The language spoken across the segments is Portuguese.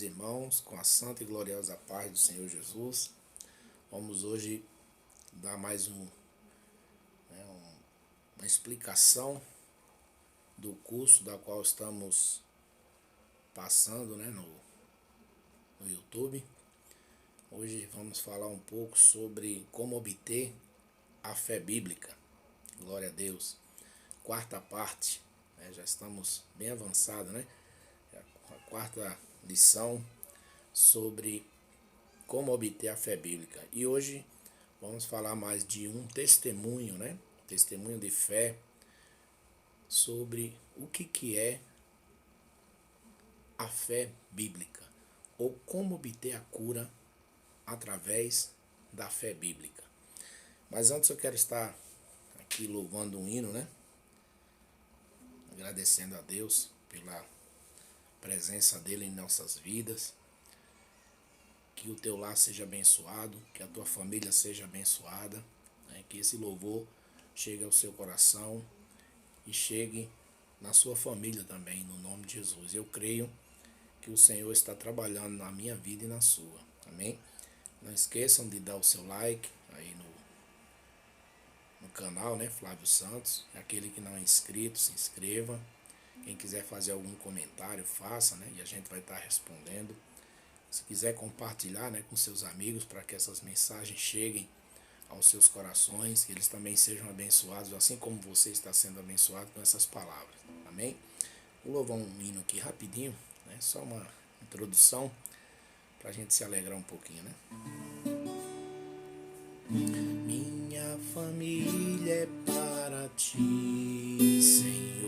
meus irmãos, com a santa e gloriosa paz do Senhor Jesus. Vamos hoje dar mais uma explicação do curso da qual estamos passando, no YouTube. Hoje vamos falar um pouco sobre como obter a fé bíblica. Glória a Deus. Quarta parte, já estamos bem avançados, A quarta lição sobre como obter a fé bíblica. E hoje vamos falar mais de um testemunho, Testemunho de fé sobre o que é a fé bíblica ou como obter a cura através da fé bíblica. Mas antes eu quero estar aqui louvando um hino, Agradecendo a Deus pela presença dele em nossas vidas. Que o teu lar seja abençoado, que a tua família seja abençoada, que esse louvor chegue ao seu coração e chegue na sua família também, no nome de Jesus. Eu creio que o Senhor está trabalhando na minha vida e na sua. Amém? Não esqueçam de dar o seu like aí no canal, Flávio Santos. Aquele que não é inscrito, se inscreva. Quem quiser fazer algum comentário, faça, e a gente vai estar respondendo. Se quiser compartilhar, com seus amigos, para que essas mensagens cheguem aos seus corações, que eles também sejam abençoados, assim como você está sendo abençoado com essas palavras. Amém? Vou louvar um hino aqui rapidinho, só uma introdução, para a gente se alegrar um pouquinho, Minha família é para ti, Senhor.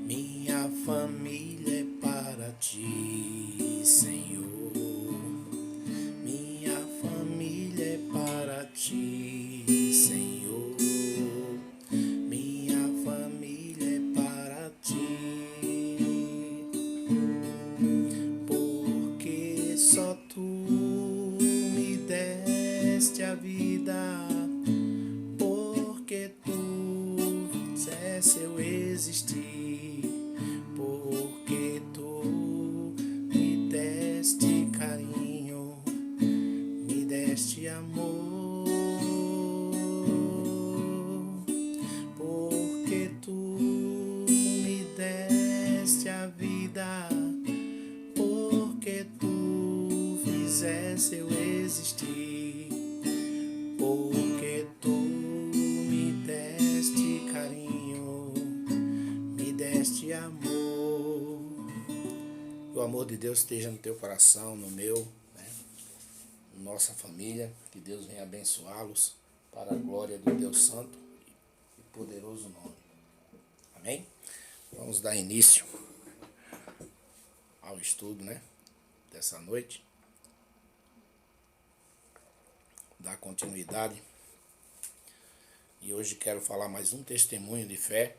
Minha família é para ti, Senhor. Minha família é para ti, Senhor. Minha família é para ti. Porque só tu me deste a vida. Porque tu fizeste eu existir. Porque tu me deste carinho, me deste amor. Porque tu me deste a vida. Porque tu fizeste eu existir. Porque tu me deste carinho, me deste amor. Que o amor de Deus esteja no teu coração, no meu, nossa família. Que Deus venha abençoá-los para a glória do Deus Santo e poderoso nome. Amém? Vamos dar início ao estudo, dessa noite. Dar continuidade. E hoje quero falar mais um testemunho de fé.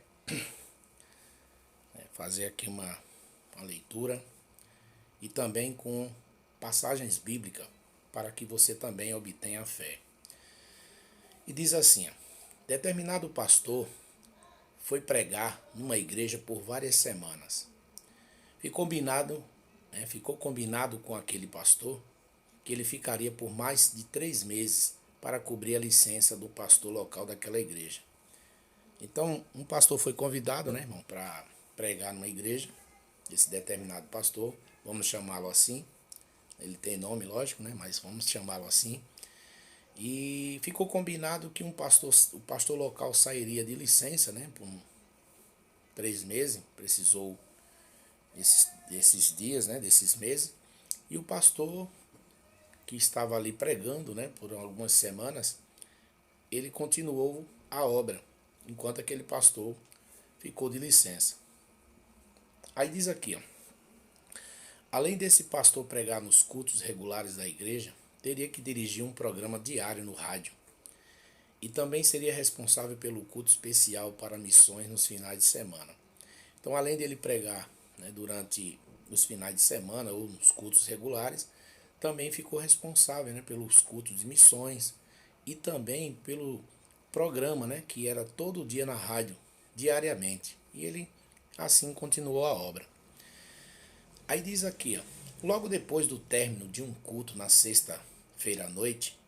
Fazer aqui uma leitura. E também com passagens bíblicas para que você também obtenha a fé. E diz assim: determinado pastor foi pregar numa igreja por várias semanas. Ficou combinado com aquele pastor que ele ficaria por mais de 3 meses para cobrir a licença do pastor local daquela igreja. Então, um pastor foi convidado, para pregar numa igreja. Esse determinado pastor, vamos chamá-lo assim. Ele tem nome, lógico, mas vamos chamá-lo assim. E ficou combinado que o pastor local sairia de licença, por 3 meses. Precisou desses dias, desses meses. E o pastor que estava ali pregando, por algumas semanas, ele continuou a obra, enquanto aquele pastor ficou de licença. Aí diz aqui, além desse pastor pregar nos cultos regulares da igreja, teria que dirigir um programa diário no rádio. E também seria responsável pelo culto especial para missões nos finais de semana. Então, além de ele pregar durante os finais de semana ou nos cultos regulares, também ficou responsável pelos cultos de missões e também pelo programa que era todo dia na rádio, diariamente. E ele assim continuou a obra. Aí diz aqui, ó, logo depois do término de um culto na sexta-feira à noite,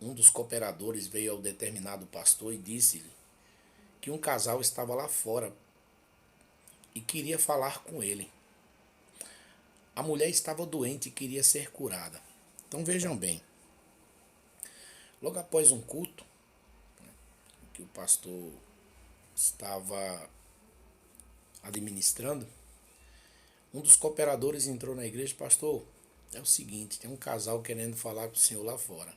um dos cooperadores veio ao determinado pastor e disse-lhe que um casal estava lá fora e queria falar com ele. A mulher estava doente e queria ser curada. Então vejam bem, logo após um culto, que o pastor estava administrando, um dos cooperadores entrou na igreja: pastor, é o seguinte, tem um casal querendo falar com o senhor lá fora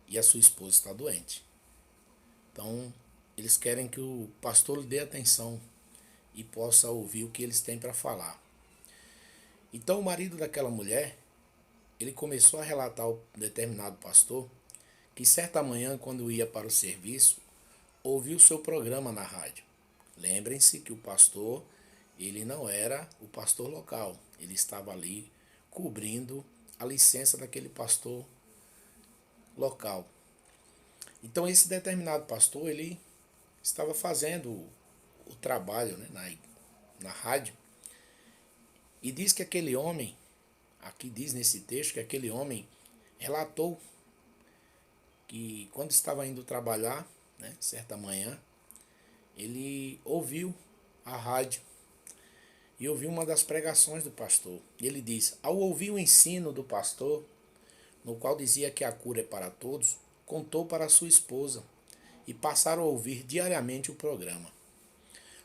e a sua esposa está doente. Então, eles querem que o pastor lhe dê atenção e possa ouvir o que eles têm para falar. Então, o marido daquela mulher, ele começou a relatar ao determinado pastor que certa manhã, quando ia para o serviço, ouviu o seu programa na rádio. Lembrem-se que o pastor, ele não era o pastor local, ele estava ali cobrindo a licença daquele pastor local. Então esse determinado pastor, ele estava fazendo o trabalho, né, na rádio, e diz que aquele homem, aqui diz nesse texto, que aquele homem relatou que quando estava indo trabalhar, né, certa manhã, ele ouviu a rádio e ouviu uma das pregações do pastor. E ele diz: ao ouvir o ensino do pastor, no qual dizia que a cura é para todos, contou para sua esposa e passaram a ouvir diariamente o programa.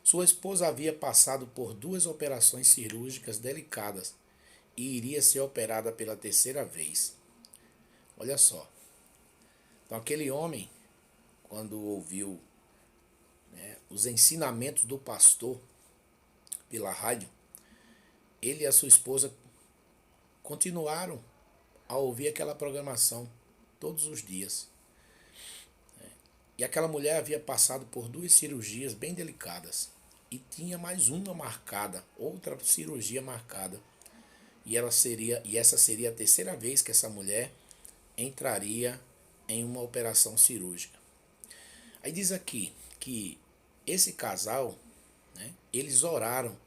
Sua esposa havia passado por 2 operações cirúrgicas delicadas e iria ser operada pela terceira vez. Olha só. Então aquele homem, quando ouviu, né, os ensinamentos do pastor pela rádio, ele e a sua esposa continuaram a ouvir aquela programação todos os dias. E aquela mulher havia passado por 2 cirurgias bem delicadas e tinha mais uma marcada, outra cirurgia marcada. E essa seria a terceira vez que essa mulher entraria em uma operação cirúrgica. Aí diz aqui que esse casal, né, eles oraram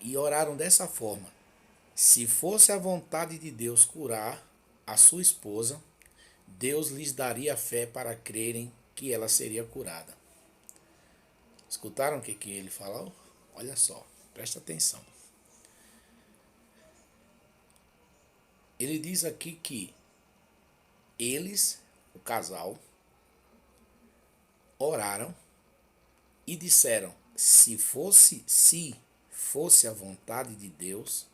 e oraram dessa forma: se fosse a vontade de Deus curar a sua esposa, Deus lhes daria fé para crerem que ela seria curada. Escutaram o que ele falou? Olha só, presta atenção. Ele diz aqui que eles, o casal, oraram e disseram: se fosse a vontade de Deus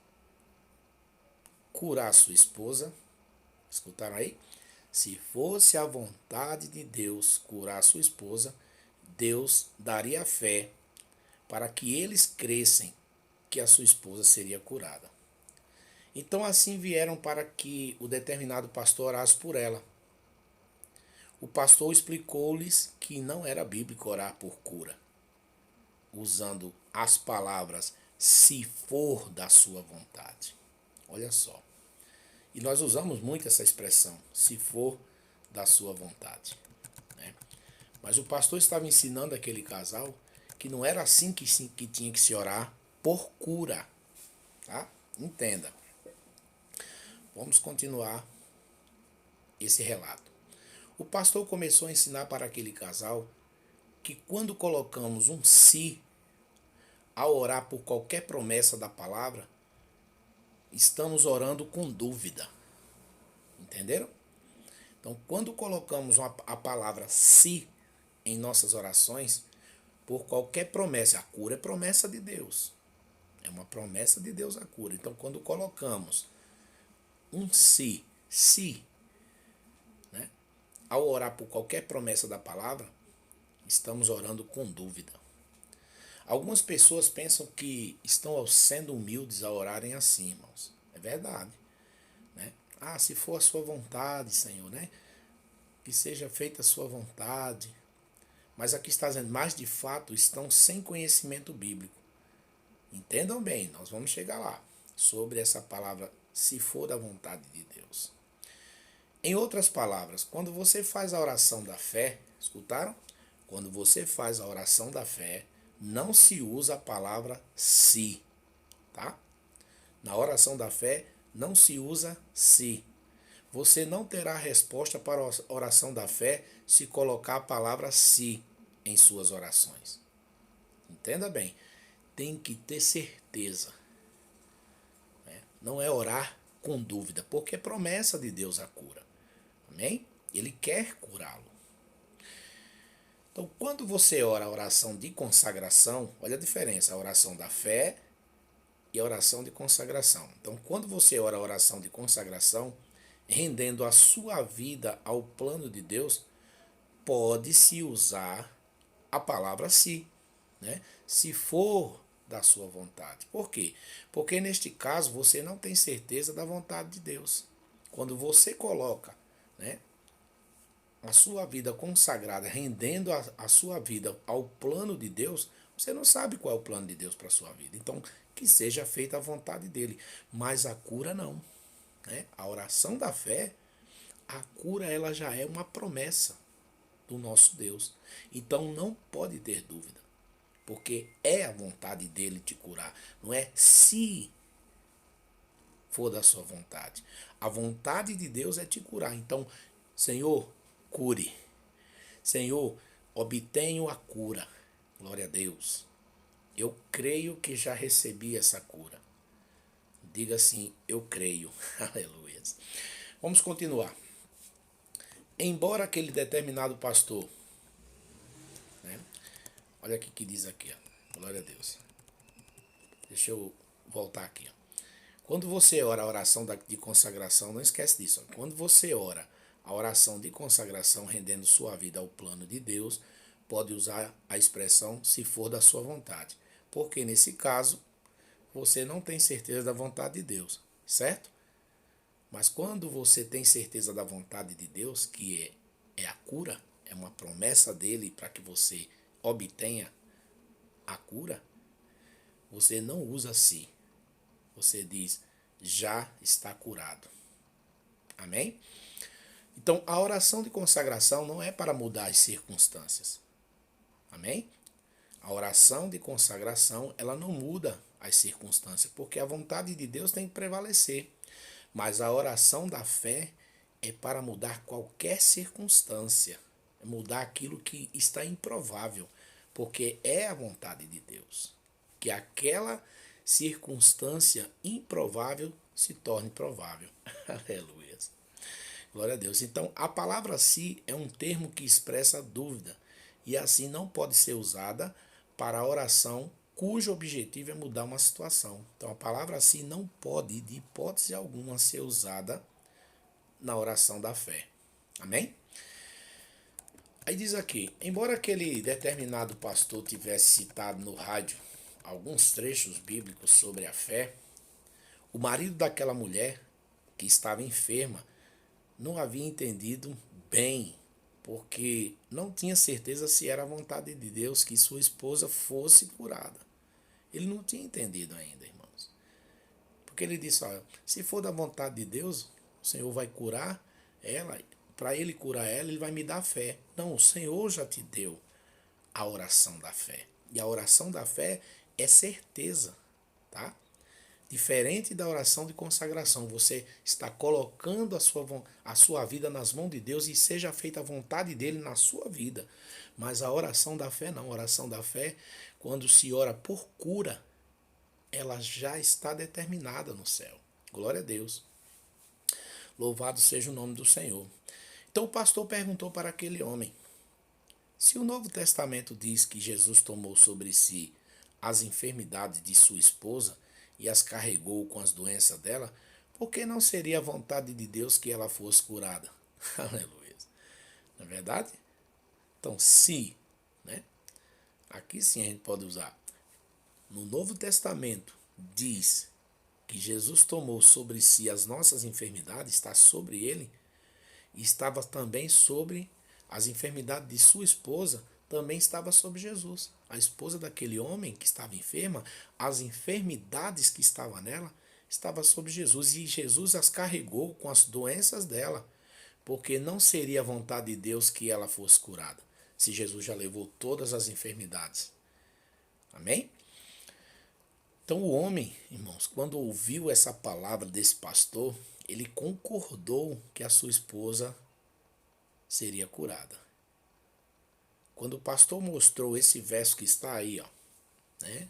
curar sua esposa, escutaram aí? Se fosse a vontade de Deus curar sua esposa, Deus daria fé para que eles crescem que a sua esposa seria curada. Então assim vieram para que o determinado pastor orasse por ela. O pastor explicou-lhes que não era bíblico orar por cura, usando as palavras se for da sua vontade. Olha só. E nós usamos muito essa expressão, se for da sua vontade, né? Mas o pastor estava ensinando aquele casal que não era assim que tinha que se orar por cura, tá? Entenda. Vamos continuar esse relato. O pastor começou a ensinar para aquele casal que quando colocamos um se ao orar por qualquer promessa da palavra, estamos orando com dúvida. Entenderam? Então, quando colocamos a palavra se em nossas orações, por qualquer promessa, a cura é promessa de Deus. É uma promessa de Deus a cura. Então, quando colocamos um se, né, ao orar por qualquer promessa da palavra, estamos orando com dúvida. Algumas pessoas pensam que estão sendo humildes ao orarem assim, irmãos. É verdade, né? Ah, se for a sua vontade, Senhor, né? Que seja feita a sua vontade. Mas aqui está dizendo, mas de fato estão sem conhecimento bíblico. Entendam bem, nós vamos chegar lá, sobre essa palavra, se for da vontade de Deus. Em outras palavras, quando você faz a oração da fé, escutaram? Quando você faz a oração da fé, não se usa a palavra se. tá? Na oração da fé não se usa se. Você não terá resposta para a oração da fé se colocar a palavra se em suas orações. Entenda bem, tem que ter certeza. Não é orar com dúvida, porque é promessa de Deus a cura. Amém? Ele quer curá-lo. Então, quando você ora a oração de consagração, olha a diferença, a oração da fé e a oração de consagração. Então, quando você ora a oração de consagração, rendendo a sua vida ao plano de Deus, pode-se usar a palavra se, né? Se for da sua vontade. Por quê? Porque neste caso você não tem certeza da vontade de Deus. Quando você coloca, né, a sua vida consagrada, rendendo a sua vida ao plano de Deus, você não sabe qual é o plano de Deus para a sua vida. Então, que seja feita a vontade dele. Mas a cura não. Né? A oração da fé, a cura ela já é uma promessa do nosso Deus. Então não pode ter dúvida. Porque é a vontade dele te curar. Não é se for da sua vontade. A vontade de Deus é te curar. Então, Senhor, cure. Senhor, obtenho a cura. Glória a Deus. Eu creio que já recebi essa cura. Diga assim, eu creio. Aleluia. Vamos continuar. Embora aquele determinado pastor, né? Olha aqui que diz aqui, ó. Glória a Deus. Deixa eu voltar aqui, ó. Quando você ora a oração de consagração, não esquece disso. Ó. Quando você ora a oração de consagração, rendendo sua vida ao plano de Deus, pode usar a expressão se for da sua vontade. Porque nesse caso, você não tem certeza da vontade de Deus, certo? Mas quando você tem certeza da vontade de Deus, que é a cura, é uma promessa dele para que você obtenha a cura, você não usa se. Você diz, já está curado. Amém? Então, a oração de consagração não é para mudar as circunstâncias. Amém? A oração de consagração, ela não muda as circunstâncias, porque a vontade de Deus tem que prevalecer. Mas a oração da fé é para mudar qualquer circunstância, é mudar aquilo que está improvável, porque é a vontade de Deus que aquela circunstância improvável se torne provável. Aleluia. Glória a Deus. Então, a palavra si é um termo que expressa dúvida e assim não pode ser usada para a oração cujo objetivo é mudar uma situação. Então, a palavra si não pode, de hipótese alguma, ser usada na oração da fé. Amém? Aí diz aqui, embora aquele determinado pastor tivesse citado no rádio alguns trechos bíblicos sobre a fé, o marido daquela mulher que estava enferma não havia entendido bem, porque não tinha certeza se era a vontade de Deus que sua esposa fosse curada. Ele não tinha entendido ainda, irmãos. Porque ele disse, olha, se for da vontade de Deus, o Senhor vai curar ela. Para ele curar ela, ele vai me dar fé. Não, o Senhor já te deu a oração da fé. E a oração da fé é certeza, tá? Diferente da oração de consagração, você está colocando a sua vida nas mãos de Deus e seja feita a vontade dele na sua vida. Mas a oração da fé não. A oração da fé, quando se ora por cura, ela já está determinada no céu. Glória a Deus. Louvado seja o nome do Senhor. Então o pastor perguntou para aquele homem, se o Novo Testamento diz que Jesus tomou sobre si as enfermidades de sua esposa e as carregou com as doenças dela, por que não seria a vontade de Deus que ela fosse curada? Aleluia. Não é verdade? Então, se, né? Aqui sim a gente pode usar. No Novo Testamento diz que Jesus tomou sobre si as nossas enfermidades, está sobre ele, e estava também sobre as enfermidades de sua esposa, também estava sobre Jesus. A esposa daquele homem que estava enferma, as enfermidades que estavam nela, estava sobre Jesus. E Jesus as carregou com as doenças dela, porque não seria a vontade de Deus que ela fosse curada, se Jesus já levou todas as enfermidades. Amém? Então o homem, irmãos, quando ouviu essa palavra desse pastor, ele concordou que a sua esposa seria curada. Quando o pastor mostrou esse verso que está aí, ó, né,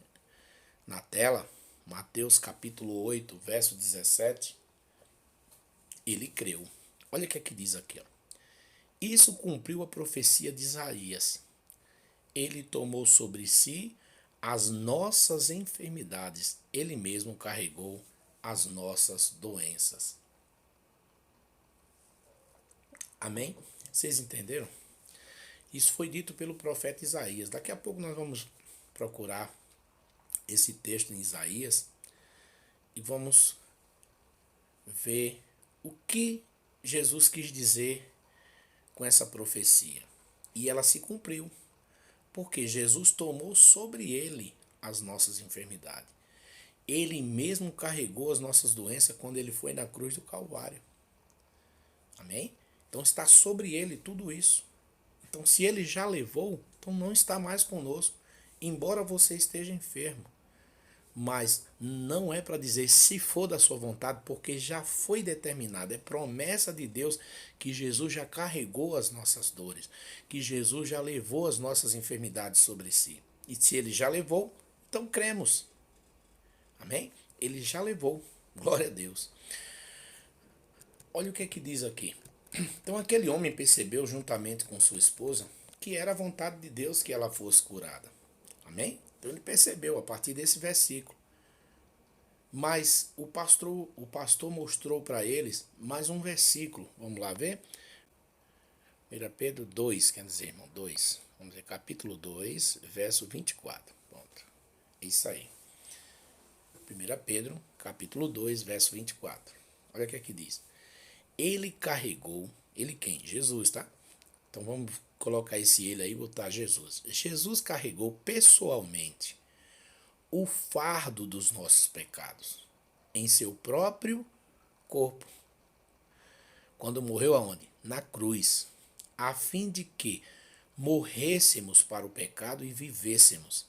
na tela, Mateus capítulo 8, verso 17, ele creu. Olha o que é que diz aqui, ó. Isso cumpriu a profecia de Isaías. Ele tomou sobre si as nossas enfermidades. Ele mesmo carregou as nossas doenças. Amém? Vocês entenderam? Isso foi dito pelo profeta Isaías. Daqui a pouco nós vamos procurar esse texto em Isaías e vamos ver o que Jesus quis dizer com essa profecia. E ela se cumpriu, porque Jesus tomou sobre ele as nossas enfermidades. Ele mesmo carregou as nossas doenças quando ele foi na cruz do Calvário. Amém? Então está sobre ele tudo isso. Então se ele já levou, então não está mais conosco, embora você esteja enfermo. Mas não é para dizer se for da sua vontade, porque já foi determinado. É promessa de Deus que Jesus já carregou as nossas dores, que Jesus já levou as nossas enfermidades sobre si. E se ele já levou, então cremos. Amém? Ele já levou. Glória a Deus. Olha o que é que diz aqui. Então aquele homem percebeu juntamente com sua esposa que era a vontade de Deus que ela fosse curada. Amém? Então ele percebeu a partir desse versículo. Mas o pastor mostrou para eles mais um versículo. Vamos lá ver? 1 Pedro 2, quer dizer, irmão, 2. Vamos ver, capítulo 2, verso 24. Pronto. É isso aí. 1 Pedro, capítulo 2, verso 24. Olha o que aqui diz. Ele carregou, ele quem? Jesus, tá? Então vamos colocar esse ele aí e botar Jesus. Jesus carregou pessoalmente o fardo dos nossos pecados em seu próprio corpo. Quando morreu aonde? Na cruz, a fim de que morrêssemos para o pecado e vivêssemos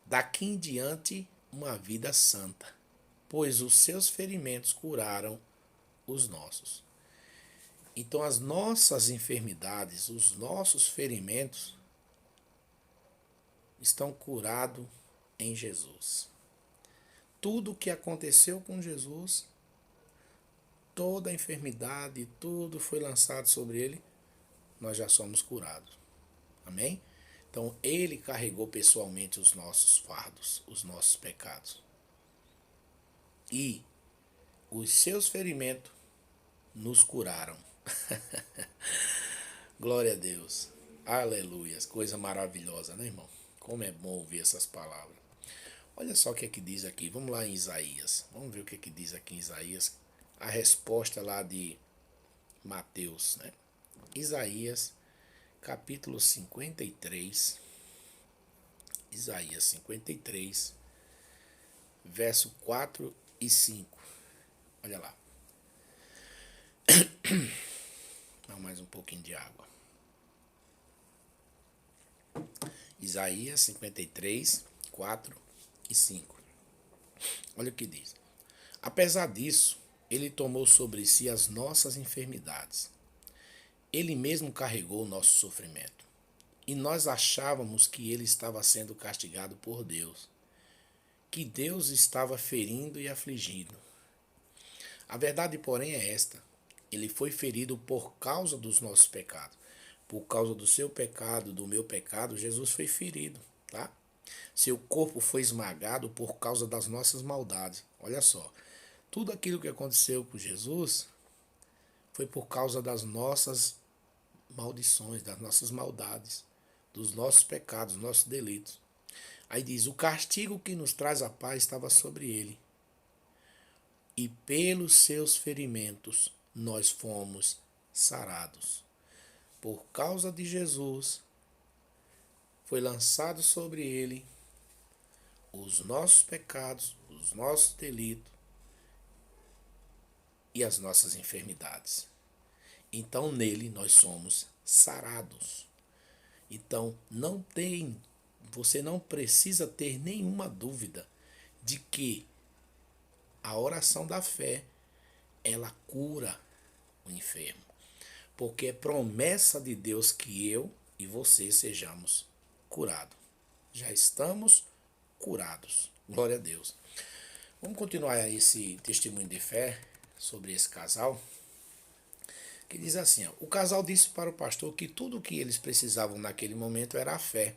daqui em diante uma vida santa, pois os seus ferimentos curaram os nossos. Então as nossas enfermidades, os nossos ferimentos estão curados em Jesus. Tudo o que aconteceu com Jesus, toda a enfermidade, tudo foi lançado sobre ele, nós já somos curados. Amém? Então ele carregou pessoalmente os nossos fardos, os nossos pecados. E os seus ferimentos nos curaram. Glória a Deus. Aleluia. Coisa maravilhosa, né, irmão? Como é bom ouvir essas palavras. Olha só o que é que diz aqui. Vamos lá em Isaías. Vamos ver o que é que diz aqui em Isaías. A resposta lá de Mateus, né? Isaías, capítulo 53. Isaías 53, verso 4 e 5. Olha lá. Dá mais um pouquinho de água. Isaías 53, 4 e 5. Olha o que diz. Apesar disso, ele tomou sobre si as nossas enfermidades. Ele mesmo carregou o nosso sofrimento. E nós achávamos que ele estava sendo castigado por Deus, que Deus estava ferindo e afligindo. A verdade, porém, é esta. Ele foi ferido por causa dos nossos pecados. Por causa do seu pecado, do meu pecado, Jesus foi ferido, tá? Seu corpo foi esmagado por causa das nossas maldades. Olha só, tudo aquilo que aconteceu com Jesus foi por causa das nossas maldições, das nossas maldades, dos nossos pecados, dos nossos delitos. Aí diz, o castigo que nos traz a paz estava sobre ele. E pelos seus ferimentos nós fomos sarados. Por causa de Jesus, foi lançado sobre ele os nossos pecados, os nossos delitos e as nossas enfermidades. Então nele nós somos sarados. Então você não precisa ter nenhuma dúvida de que a oração da fé, ela cura o enfermo. Porque é promessa de Deus que eu e você sejamos curados. Já estamos curados. Glória a Deus. Vamos continuar esse testemunho de fé sobre esse casal, que diz assim, ó, o casal disse para o pastor que tudo o que eles precisavam naquele momento era a fé.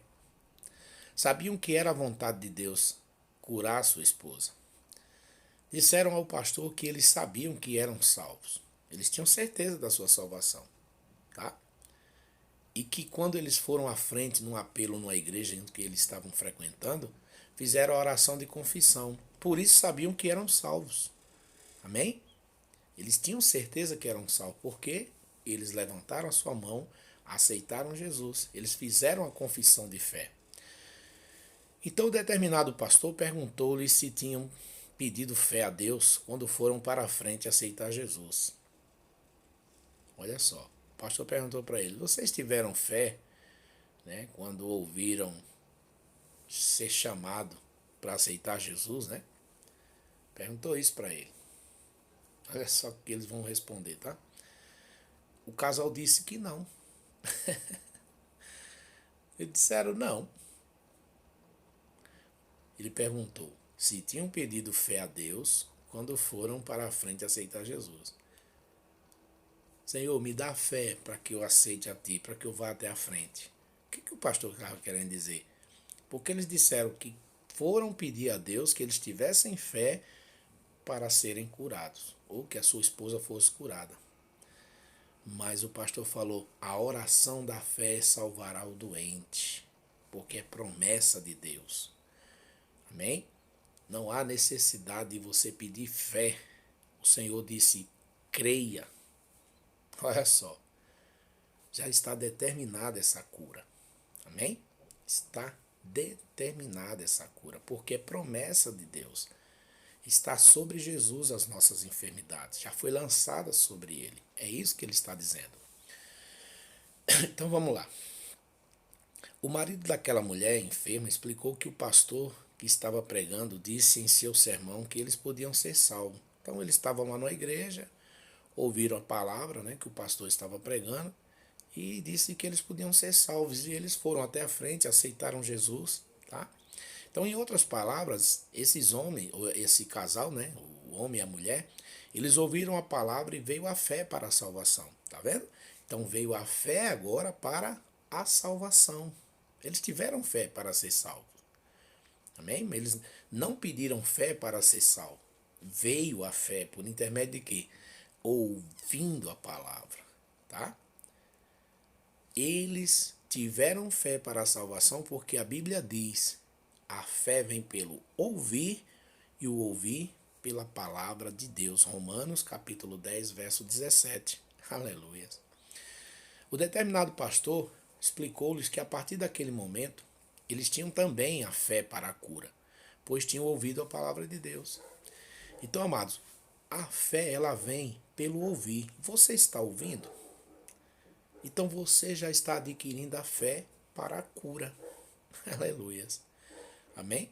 Sabiam que era a vontade de Deus curar sua esposa. Disseram ao pastor que eles sabiam que eram salvos. Eles tinham certeza da sua salvação, tá? E que quando eles foram à frente num apelo numa igreja que eles estavam frequentando, fizeram a oração de confissão. Por isso sabiam que eram salvos. Amém? Eles tinham certeza que eram salvos, porque eles levantaram a sua mão, aceitaram Jesus. Eles fizeram a confissão de fé. Então, determinado pastor perguntou-lhes se tinham pedido fé a Deus quando foram para a frente aceitar Jesus. Olha só, o pastor perguntou para ele: vocês tiveram fé, né, quando ouviram ser chamado para aceitar Jesus, né? Perguntou isso para ele. Olha só o que eles vão responder, tá? O casal disse que não. Eles disseram não. Ele perguntou se tinham pedido fé a Deus quando foram para a frente aceitar Jesus. Senhor, me dá fé para que eu aceite a Ti, para que eu vá até a frente. O que o pastor estava querendo dizer? Porque eles disseram que foram pedir a Deus que eles tivessem fé para serem curados, ou que a sua esposa fosse curada. Mas o pastor falou, a oração da fé salvará o doente, porque é promessa de Deus. Amém? Não há necessidade de você pedir fé. O Senhor disse, creia. Olha só, já está determinada essa cura. Amém? Está determinada essa cura, porque é promessa de Deus. Está sobre Jesus as nossas enfermidades, já foi lançada sobre ele. É isso que ele está dizendo. Então vamos lá. O marido daquela mulher enferma explicou que o pastor que estava pregando disse em seu sermão que eles podiam ser salvos. Então eles estavam lá na igreja, ouviram a palavra, né, que o pastor estava pregando e disse que eles podiam ser salvos. E eles foram até a frente, aceitaram Jesus, tá? Então, em outras palavras, esses homens, esse casal, né, o homem e a mulher, eles ouviram a palavra e veio a fé para a salvação, tá vendo? Então veio a fé agora para a salvação. Eles tiveram fé para ser salvos. Amém? Eles não pediram fé para ser salvos. Veio a fé por intermédio de quê? Ouvindo a palavra, tá? Eles tiveram fé para a salvação porque a Bíblia diz: a fé vem pelo ouvir e o ouvir pela palavra de Deus. Romanos capítulo 10, verso 17. Aleluia. O determinado pastor explicou-lhes que a partir daquele momento eles tinham também a fé para a cura, pois tinham ouvido a palavra de Deus. Então, amados, a fé ela vem pelo ouvir. Você está ouvindo? Então você já está adquirindo a fé para a cura. Aleluia. Amém?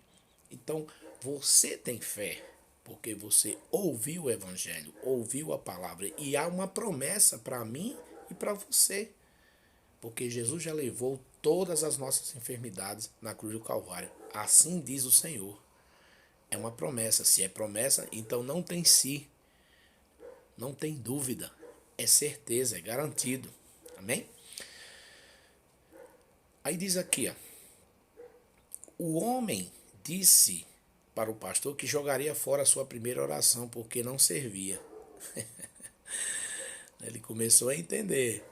Então você tem fé, porque você ouviu o Evangelho, ouviu a palavra. E há uma promessa para mim e para você. Porque Jesus já levou todas as nossas enfermidades na cruz do Calvário. Assim diz o Senhor. É uma promessa. Se é promessa, então não tem si. Não tem dúvida. É certeza, é garantido. Amém? Aí diz aqui, ó. O homem disse para o pastor que jogaria fora a sua primeira oração, porque não servia. Ele começou a entender.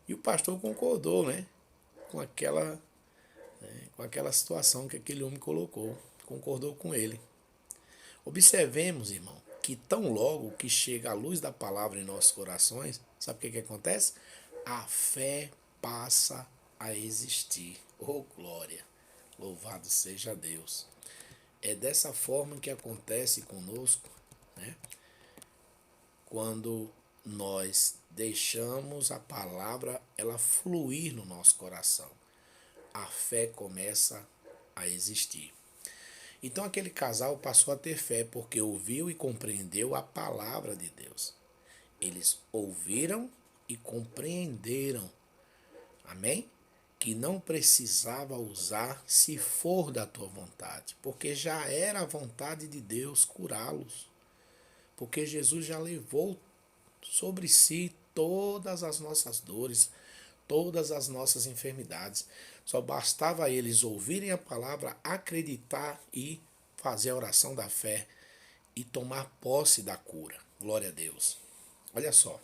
E o pastor concordou, né? Com aquela situação que aquele homem colocou. Concordou com ele. Observemos, irmão, que tão logo que chega a luz da palavra em nossos corações, sabe o que acontece? A fé passa a existir. Oh, glória! Louvado seja Deus. É dessa forma que acontece conosco, né? Quando nós deixamos a palavra ela fluir no nosso coração, a fé começa a existir. Então aquele casal passou a ter fé porque ouviu e compreendeu a palavra de Deus. Eles ouviram e compreenderam, amém? Que não precisava usar se for da tua vontade, porque já era a vontade de Deus curá-los, porque Jesus já levou sobre si todas as nossas dores, todas as nossas enfermidades. Só bastava eles ouvirem a palavra, acreditar e fazer a oração da fé e tomar posse da cura. Glória a Deus. Olha só.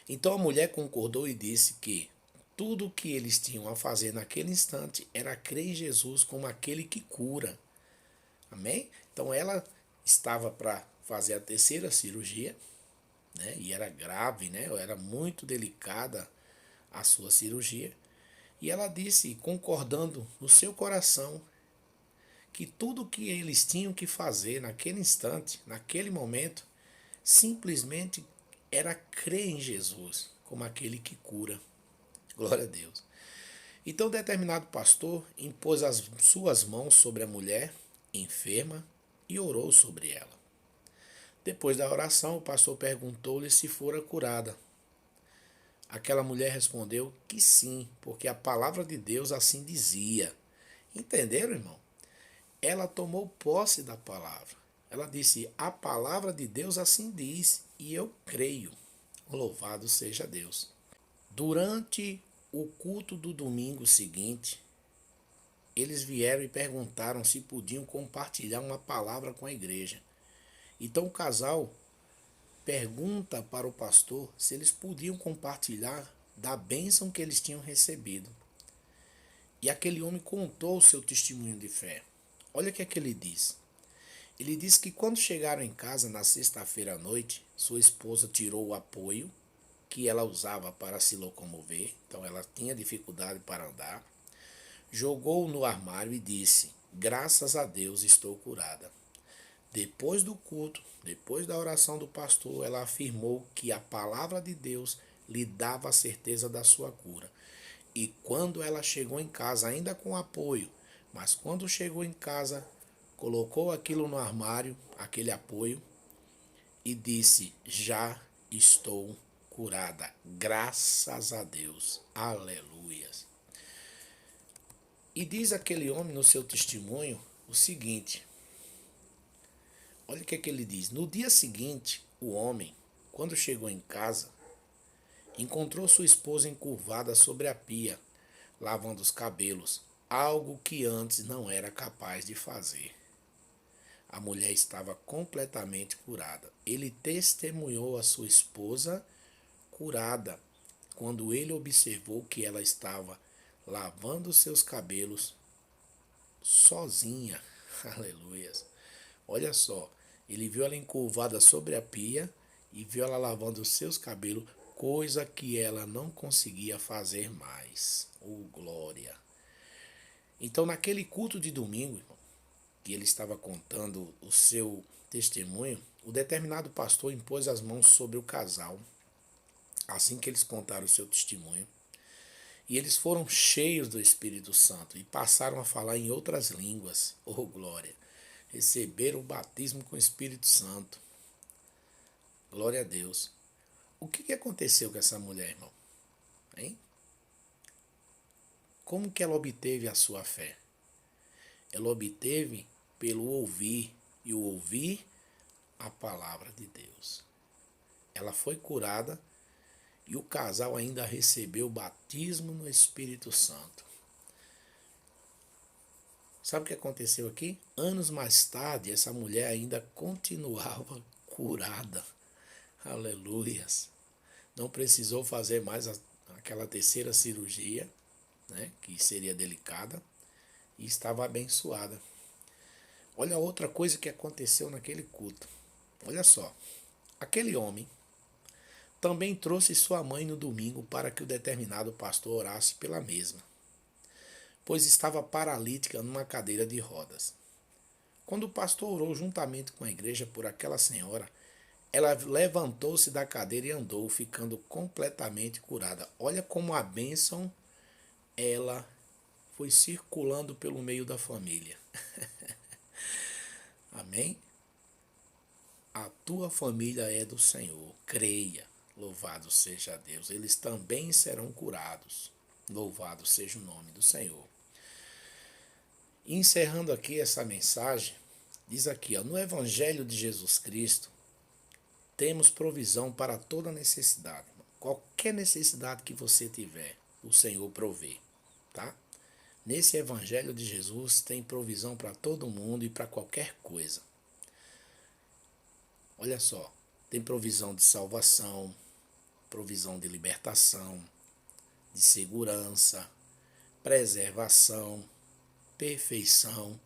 Então a mulher concordou e disse que tudo o que eles tinham a fazer naquele instante era crer em Jesus como aquele que cura. Amém? Então ela estava para fazer a terceira cirurgia, né? E era grave, né? Era muito delicada a sua cirurgia. E ela disse, concordando no seu coração, que tudo o que eles tinham que fazer naquele instante, naquele momento, simplesmente era crer em Jesus como aquele que cura. Glória a Deus. Então, determinado pastor impôs as suas mãos sobre a mulher enferma e orou sobre ela. Depois da oração, o pastor perguntou-lhe se fora curada. Aquela mulher respondeu que sim, porque a palavra de Deus assim dizia. Entenderam, irmão? Ela tomou posse da palavra. Ela disse: a palavra de Deus assim diz, e eu creio. Louvado seja Deus. Durante o culto do domingo seguinte, eles vieram e perguntaram se podiam compartilhar uma palavra com a igreja. Então o casal pergunta para o pastor se eles podiam compartilhar da bênção que eles tinham recebido. E aquele homem contou o seu testemunho de fé. Olha o que é que ele diz. Ele disse que quando chegaram em casa na sexta-feira à noite, sua esposa tirou o apoio que ela usava para se locomover, então ela tinha dificuldade para andar, jogou-o no armário e disse: graças a Deus estou curada. Depois do culto, depois da oração do pastor, ela afirmou que a palavra de Deus lhe dava a certeza da sua cura. E quando ela chegou em casa, ainda com apoio, mas quando chegou em casa, colocou aquilo no armário, aquele apoio, e disse: já estou curada, graças a Deus, aleluias. E diz aquele homem no seu testemunho o seguinte, olha o que é que ele diz. No dia seguinte, o homem, quando chegou em casa, encontrou sua esposa encurvada sobre a pia, lavando os cabelos, algo que antes não era capaz de fazer. A mulher estava completamente curada. Ele testemunhou a sua esposa curada quando ele observou que ela estava lavando seus cabelos sozinha. Aleluia. Olha só, ele viu ela encurvada sobre a pia e viu ela lavando os seus cabelos, coisa que ela não conseguia fazer mais. Oh, glória! Então, naquele culto de domingo, irmão, que ele estava contando o seu testemunho, o determinado pastor impôs as mãos sobre o casal, assim que eles contaram o seu testemunho, e eles foram cheios do Espírito Santo e passaram a falar em outras línguas. Oh, glória! Receberam o batismo com o Espírito Santo. Glória a Deus. O que aconteceu com essa mulher, irmão? Hein? Como que ela obteve a sua fé? Ela obteve pelo ouvir, e o ouvir a palavra de Deus. Ela foi curada e o casal ainda recebeu o batismo no Espírito Santo. Sabe o que aconteceu aqui? Anos mais tarde, essa mulher ainda continuava curada. Aleluias. Não precisou fazer mais aquela terceira cirurgia, né, que seria delicada, e estava abençoada. Olha outra coisa que aconteceu naquele culto. Olha só. Aquele homem também trouxe sua mãe no domingo para que o determinado pastor orasse pela mesma, pois estava paralítica numa cadeira de rodas. Quando o pastor orou juntamente com a igreja por aquela senhora, ela levantou-se da cadeira e andou, ficando completamente curada. Olha como a bênção, ela foi circulando pelo meio da família. Amém? A tua família é do Senhor. Creia. Louvado seja Deus. Eles também serão curados. Louvado seja o nome do Senhor. E encerrando aqui essa mensagem, diz aqui, ó, no Evangelho de Jesus Cristo, temos provisão para toda necessidade. Qualquer necessidade que você tiver, o Senhor provê, tá? Nesse Evangelho de Jesus tem provisão para todo mundo e para qualquer coisa. Olha só, tem provisão de salvação, provisão de libertação, de segurança, preservação, perfeição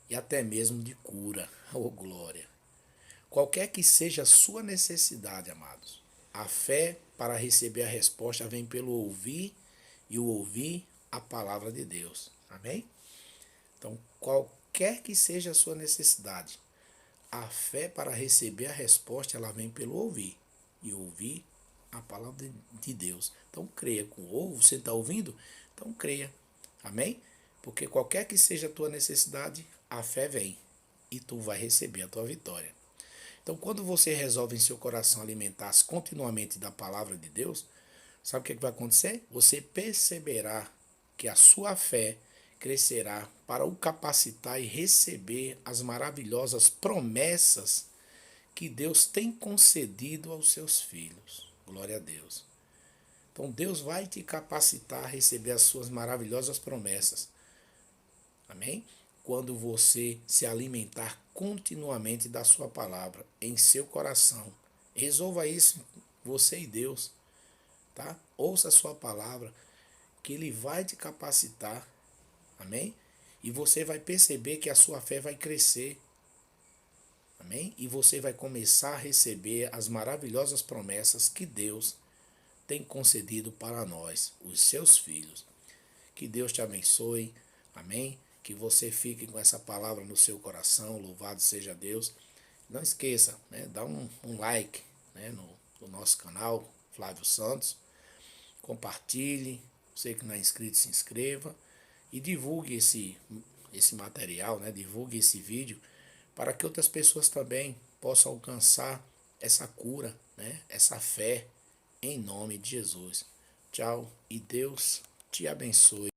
e até mesmo de cura. Oh, glória! Qualquer que seja a sua necessidade, amados, a fé para receber a resposta vem pelo ouvir e o ouvir a palavra de Deus. Amém? Então, qualquer que seja a sua necessidade, a fé para receber a resposta, ela vem pelo ouvir e ouvir a palavra de Deus. Então, creia. Ou você está ouvindo? Então, creia. Amém? Porque qualquer que seja a tua necessidade, a fé vem e tu vai receber a tua vitória. Então, quando você resolve em seu coração alimentar-se continuamente da palavra de Deus, sabe o que vai acontecer? Você perceberá que a sua fé crescerá para o capacitar e receber as maravilhosas promessas que Deus tem concedido aos seus filhos. Glória a Deus. Então, Deus vai te capacitar a receber as suas maravilhosas promessas. Amém? Quando você se alimentar continuamente da sua palavra em seu coração. Resolva isso, você e Deus, tá? Ouça a sua palavra, que ele vai te capacitar. Amém? E você vai perceber que a sua fé vai crescer. Amém? E você vai começar a receber as maravilhosas promessas que Deus tem concedido para nós, os seus filhos. Que Deus te abençoe. Amém? Que você fique com essa palavra no seu coração. Louvado seja Deus. Não esqueça, né? Dá um like, né? no nosso canal, Flávio Santos. Compartilhe. Você que não é inscrito, se inscreva. E divulgue esse material, né? Divulgue esse vídeo para que outras pessoas também possam alcançar essa cura, né? Essa fé em nome de Jesus. Tchau e Deus te abençoe.